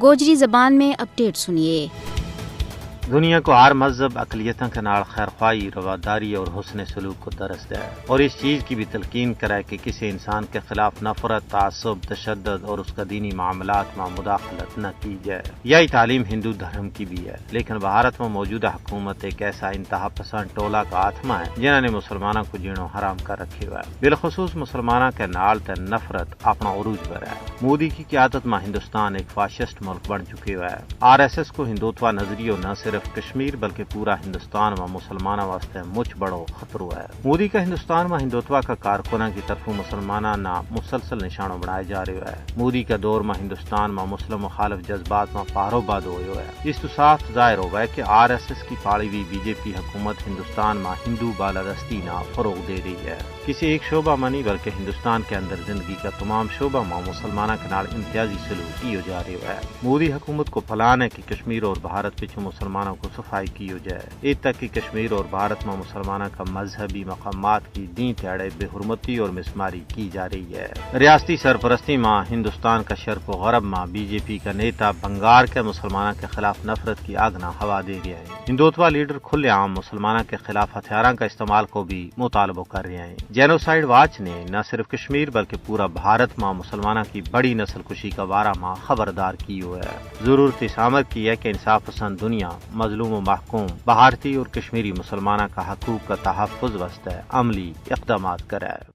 گوجری زبان میں اپڈیٹ سنیے۔ دنیا کو ہر مذہب اقلیتوں کے نال خیر خواہی، رواداری اور حسن سلوک کو درس دے اور اس چیز کی بھی تلقین کرائے کہ کسی انسان کے خلاف نفرت، تعصب، تشدد اور اس کا دینی معاملات میں مداخلت نہ کی جائے۔ یہی تعلیم ہندو دھرم کی بھی ہے، لیکن بھارت میں موجودہ حکومت ایک ایسا انتہا پسند ٹولہ کا آتما ہے جنہوں نے مسلمانوں کو جینوں حرام کر رکھے ہوا ہے۔ بالخصوص مسلمانوں کے نال تے نفرت اپنا عروج پر ہے۔ مودی کی قیادت میں ہندوستان ایک فاشسٹ ملک بن چکے ہوا ہے۔ RSS کو ہندوتوا نظریہ نہ صرف کشمیر بلکہ پورا ہندوستان میں مسلمانوں واسطے مچ بڑو خطرہ ہے۔ مودی کا ہندوستان میں ہندوتوا کا کارکنوں کی طرف مسلمانوں نہ مسلسل نشانوں بڑھائے جا رہے ہے۔ مودی کا دور میں ہندوستان میں مسلم مخالف جذبات میں پارو باد ہوئے ہے۔ اس تو صاف ظاہر ہوا ہے کہ RSS کی پاڑی ہوئی BJP حکومت ہندوستان میں ہندو بالادستی نہ فروغ دے رہی ہے۔ کسی ایک شعبہ میں نہیں بلکہ ہندوستان کے اندر زندگی کا تمام شعبہ میں مسلمانوں کے نال امتیازی سلوک کی جا رہا ہے۔ مودی حکومت کو پلان ہے کہ کشمیر اور بھارت پچھو مسلمانوں کو صفائی کی جائے، اس تک کہ کشمیر اور بھارت میں مسلمانوں کا مذہبی مقامات کی دین تیڑے بے حرمتی اور مسماری کی جا رہی ہے۔ ریاستی سرپرستی میں ہندوستان کا شرق و غرب میں BJP کا نیتا بنگار کے مسلمانوں کے خلاف نفرت کی آگ نہ ہوا دے رہے ہیں۔ ہندوتوا لیڈر کھلے عام مسلمانوں کے خلاف ہتھیاروں کا استعمال کو بھی مطالبہ کر رہے ہیں۔ جینوسائیڈ واچ نے نہ صرف کشمیر بلکہ پورا بھارت میں مسلمانوں کی بڑی نسل کشی کا بارہ میں خبردار کی ہوا ہے۔ ضرورت اس امر کی ہے کہ انصاف پسند دنیا مظلوم و محکوم بھارتی اور کشمیری مسلمانوں کا حقوق کا تحفظ واسطے عملی اقدامات کرے۔